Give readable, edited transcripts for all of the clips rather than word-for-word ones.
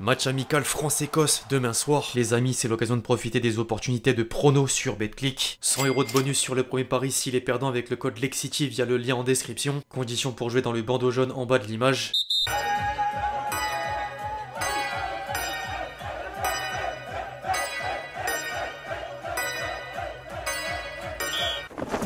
Match amical France-Écosse demain soir. Les amis, c'est l'occasion de profiter des opportunités de prono sur BetClick. 100 € de bonus sur le premier pari s'il est perdant avec le code LEXCITY via le lien en description. Conditions pour jouer dans le bandeau jaune en bas de l'image.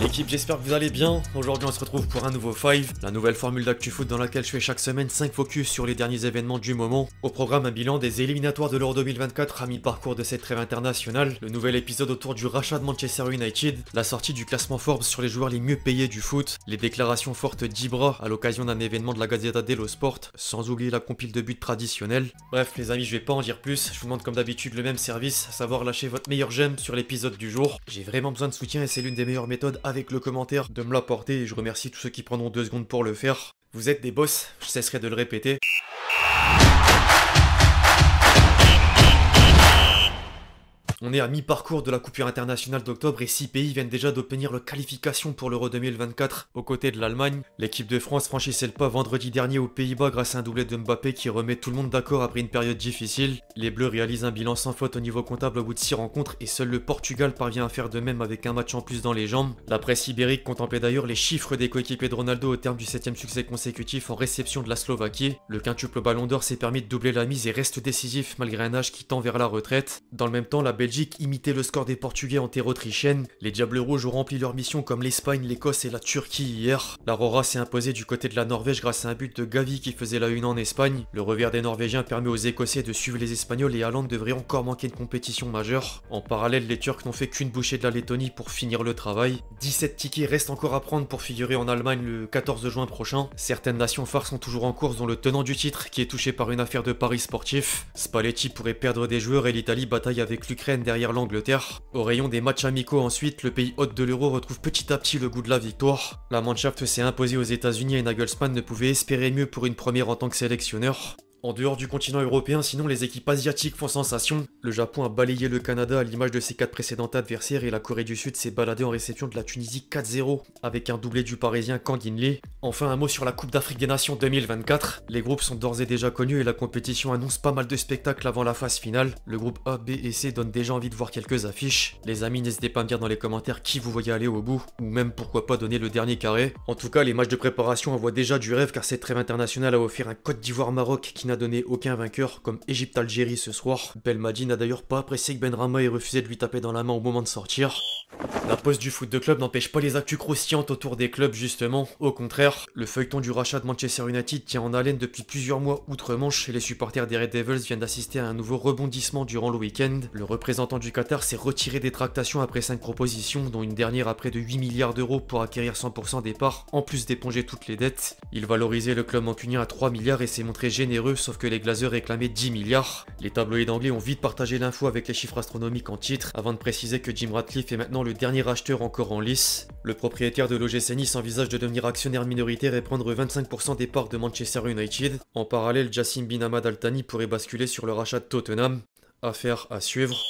L'équipe, j'espère que vous allez bien. Aujourd'hui on se retrouve pour un nouveau 5, la nouvelle formule d'ActuFoot dans laquelle je fais chaque semaine 5 focus sur les derniers événements du moment. Au programme, un bilan des éliminatoires de l'Euro 2024 à mi-parcours de cette trêve internationale, le nouvel épisode autour du rachat de Manchester United, la sortie du classement Forbes sur les joueurs les mieux payés du foot, les déclarations fortes d'Ibra à l'occasion d'un événement de la Gazzetta dello Sport, sans oublier la compile de buts traditionnelle. Bref les amis, je vais pas en dire plus, je vous demande comme d'habitude le même service, à savoir lâcher votre meilleur j'aime sur l'épisode du jour. J'ai vraiment besoin de soutien et c'est l'une des meilleures méthodes avec le commentaire de me l'apporter et je remercie tous ceux qui prendront 2 secondes pour le faire. Vous êtes des boss, je cesserai de le répéter. On est à mi-parcours de la coupure internationale d'octobre et 6 pays viennent déjà d'obtenir leur qualification pour l'Euro 2024 aux côtés de l'Allemagne. L'équipe de France franchissait le pas vendredi dernier aux Pays-Bas grâce à un doublé de Mbappé qui remet tout le monde d'accord après une période difficile. Les Bleus réalisent un bilan sans faute au niveau comptable au bout de 6 rencontres et seul le Portugal parvient à faire de même avec un match en plus dans les jambes. La presse ibérique contemplait d'ailleurs les chiffres des coéquipiers de Ronaldo au terme du 7e succès consécutif en réception de la Slovaquie. Le quintuple Ballon d'Or s'est permis de doubler la mise et reste décisif malgré un âge qui tend vers la retraite. Dans le même temps, la Belgique imitait le score des Portugais en terre autrichienne. Les Diables Rouges ont rempli leur mission comme l'Espagne, l'Écosse et la Turquie hier. L'Aurora s'est imposée du côté de la Norvège grâce à un but de Gavi qui faisait la une en Espagne. Le revers des Norvégiens permet aux Écossais de suivre les Espagnols et Haaland devrait encore manquer une compétition majeure. En parallèle, les Turcs n'ont fait qu'une bouchée de la Lettonie pour finir le travail. 17 tickets restent encore à prendre pour figurer en Allemagne le 14 juin prochain. Certaines nations phares sont toujours en course, dont le tenant du titre qui est touché par une affaire de paris sportif. Spalletti pourrait perdre des joueurs et l'Italie bataille avec l'Ukraine derrière l'Angleterre. Au rayon des matchs amicaux ensuite, le pays hôte de l'Euro retrouve petit à petit le goût de la victoire. La Mannschaft s'est imposée aux États-Unis et Nagelsmann ne pouvait espérer mieux pour une première en tant que sélectionneur. En dehors du continent européen, sinon les équipes asiatiques font sensation. Le Japon a balayé le Canada à l'image de ses 4 précédents adversaires et la Corée du Sud s'est baladée en réception de la Tunisie 4-0 avec un doublé du parisien Kang In-lee. Enfin un mot sur la Coupe d'Afrique des Nations 2024. Les groupes sont d'ores et déjà connus et la compétition annonce pas mal de spectacles avant la phase finale. Le groupe A, B et C donne déjà envie de voir quelques affiches. Les amis, n'hésitez pas à me dire dans les commentaires qui vous voyez aller au bout ou même pourquoi pas donner le dernier carré. En tout cas, les matchs de préparation envoient déjà du rêve car cette trêve internationale a offert un Côte d'Ivoire-Maroc qui n'a donné aucun vainqueur comme Égypte-Algérie ce soir. Belmadi n'a d'ailleurs pas apprécié que Benrahma ait refusé de lui taper dans la main au moment de sortir. La pause du foot de club n'empêche pas les actus croustillantes autour des clubs justement, au contraire, le feuilleton du rachat de Manchester United tient en haleine depuis plusieurs mois outre-Manche et les supporters des Red Devils viennent d'assister à un nouveau rebondissement durant le week-end. Le représentant du Qatar s'est retiré des tractations après 5 propositions, dont une dernière à près de 8 milliards d'euros pour acquérir 100% des parts, en plus d'éponger toutes les dettes. Il valorisait le club mancunien à 3 milliards et s'est montré généreux, sauf que les Glazers réclamaient 10 milliards. Les tabloïds anglais ont vite partagé l'info avec les chiffres astronomiques en titre, avant de préciser que Jim Ratcliffe est maintenant le dernier acheteur encore en lice. Le propriétaire de l'OGC Nice envisage de devenir actionnaire minoritaire et prendre 25% des parts de Manchester United. En parallèle, Jassim Bin Hamad Al Thani pourrait basculer sur le rachat de Tottenham. Affaire à suivre.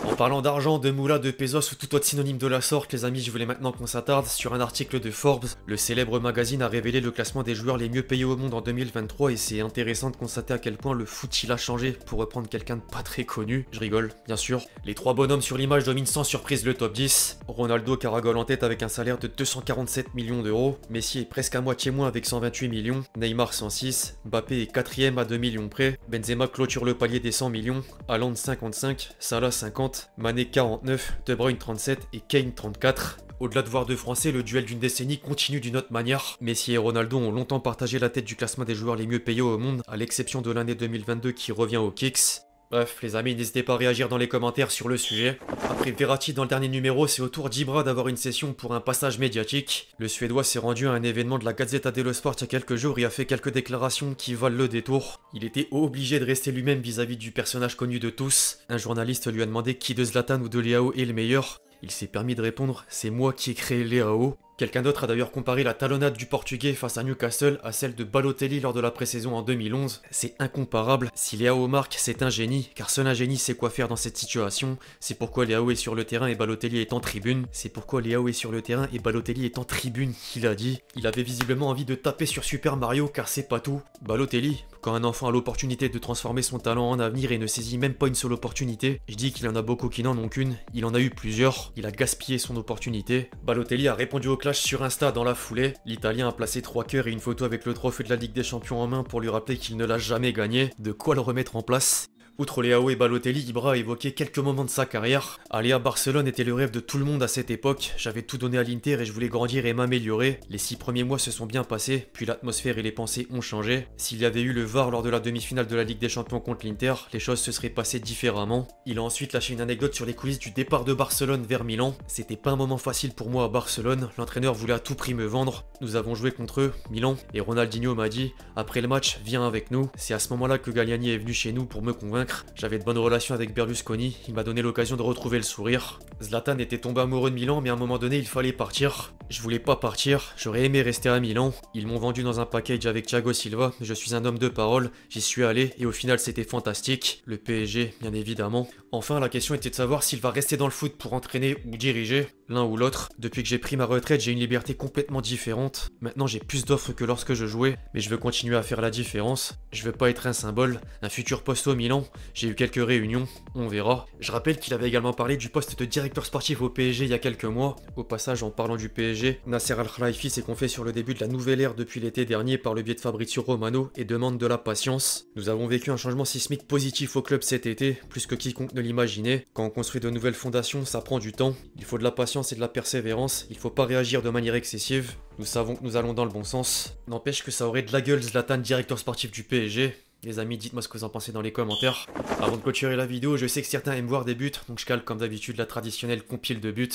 En parlant d'argent, de moula, de pesos ou tout autre synonyme de la sorte, les amis, je voulais maintenant qu'on s'attarde sur un article de Forbes. Le célèbre magazine a révélé le classement des joueurs les mieux payés au monde en 2023 et c'est intéressant de constater à quel point le foot il a changé, pour reprendre quelqu'un de pas très connu. Je rigole, bien sûr. Les 3 bonhommes sur l'image dominent sans surprise le top 10. Ronaldo caragole en tête avec un salaire de 247 millions d'euros. Messi est presque à moitié moins avec 128 millions. Neymar 106. Mbappé est 4ème à 2 millions près. Benzema clôture le palier des 100 millions. Haaland 55. Salah 50. Mané 49. De Bruyne 37 et Kane 34. Au-delà de voir deux Français, le duel d'une décennie continue d'une autre manière. Messi et Ronaldo ont longtemps partagé la tête du classement des joueurs les mieux payés au monde, à l'exception de l'année 2022 qui revient aux Kicks. Bref, les amis, n'hésitez pas à réagir dans les commentaires sur le sujet. Après Verratti dans le dernier numéro, c'est au tour d'Ibra d'avoir une session pour un passage médiatique. Le Suédois s'est rendu à un événement de la Gazzetta dello Sport il y a quelques jours et a fait quelques déclarations qui valent le détour. Il était obligé de rester lui-même vis-à-vis du personnage connu de tous. Un journaliste lui a demandé qui de Zlatan ou de Leao est le meilleur. Il s'est permis de répondre « c'est moi qui ai créé Leao ». Quelqu'un d'autre a d'ailleurs comparé la talonnade du Portugais face à Newcastle à celle de Balotelli lors de la pré-saison en 2011. C'est incomparable. Si Leao marque, c'est un génie, car seul un génie sait quoi faire dans cette situation. C'est pourquoi Leao est sur le terrain et Balotelli est en tribune. C'est pourquoi Leao est sur le terrain et Balotelli est en tribune, il a dit. Il avait visiblement envie de taper sur Super Mario, car c'est pas tout. Balotelli, quand un enfant a l'opportunité de transformer son talent en avenir et ne saisit même pas une seule opportunité, je dis qu'il y en a beaucoup qui n'en ont qu'une, il en a eu plusieurs, il a gaspillé son opportunité. Balotelli a répondu au clash sur Insta dans la foulée, l'Italien a placé 3 cœurs et une photo avec le trophée de la Ligue des Champions en main pour lui rappeler qu'il ne l'a jamais gagné, de quoi le remettre en place. Outre Leao et Balotelli, Ibra a évoqué quelques moments de sa carrière. Aller à Barcelone était le rêve de tout le monde à cette époque. J'avais tout donné à l'Inter et je voulais grandir et m'améliorer. Les 6 premiers mois se sont bien passés, puis l'atmosphère et les pensées ont changé. S'il y avait eu le VAR lors de la demi-finale de la Ligue des Champions contre l'Inter, les choses se seraient passées différemment. Il a ensuite lâché une anecdote sur les coulisses du départ de Barcelone vers Milan. C'était pas un moment facile pour moi à Barcelone, l'entraîneur voulait à tout prix me vendre. Nous avons joué contre eux, Milan, et Ronaldinho m'a dit « Après le match, viens avec nous ». C'est à ce moment-là que Galliani est venu chez nous pour me convaincre. J'avais de bonnes relations avec Berlusconi, il m'a donné l'occasion de retrouver le sourire. Zlatan était tombé amoureux de Milan, mais à un moment donné, il fallait partir. Je voulais pas partir, j'aurais aimé rester à Milan. Ils m'ont vendu dans un package avec Thiago Silva, mais je suis un homme de parole, j'y suis allé et au final c'était fantastique. Le PSG, bien évidemment. Enfin, la question était de savoir s'il va rester dans le foot pour entraîner ou diriger, l'un ou l'autre. Depuis que j'ai pris ma retraite, j'ai une liberté complètement différente. Maintenant, j'ai plus d'offres que lorsque je jouais, mais je veux continuer à faire la différence. Je veux pas être un symbole, un futur poste au Milan. J'ai eu quelques réunions, on verra. Je rappelle qu'il avait également parlé du poste de directeur sportif au PSG il y a quelques mois. Au passage, en parlant du PSG, Nasser Al-Khelaifi s'est confié sur le début de la nouvelle ère depuis l'été dernier par le biais de Fabrizio Romano et demande de la patience. Nous avons vécu un changement sismique positif au club cet été, plus que quiconque ne l'imaginait. Quand on construit de nouvelles fondations, ça prend du temps. Il faut de la patience et de la persévérance. Il faut pas réagir de manière excessive. Nous savons que nous allons dans le bon sens. N'empêche que ça aurait de la gueule Zlatan, directeur sportif du PSG. Les amis, dites-moi ce que vous en pensez dans les commentaires. Avant de clôturer la vidéo, je sais que certains aiment voir des buts, donc je cale comme d'habitude la traditionnelle compile de buts.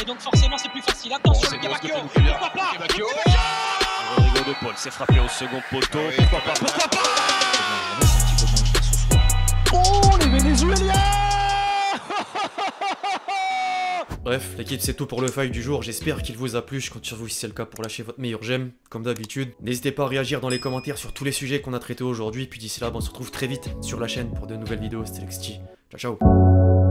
Donc forcément c'est plus facile. Attention le Kebakio. Pourquoi pas Rodrigo de Paul s'est frappé au second poteau. Pourquoi pas Oh les Vénézuéliens. Bref, l'équipe c'est tout pour le fight du jour, j'espère qu'il vous a plu, je compte sur vous si c'est le cas pour lâcher votre meilleur j'aime, comme d'habitude. N'hésitez pas à réagir dans les commentaires sur tous les sujets qu'on a traités aujourd'hui, puis d'ici là, on se retrouve très vite sur la chaîne pour de nouvelles vidéos, c'était LXT. Ciao ciao.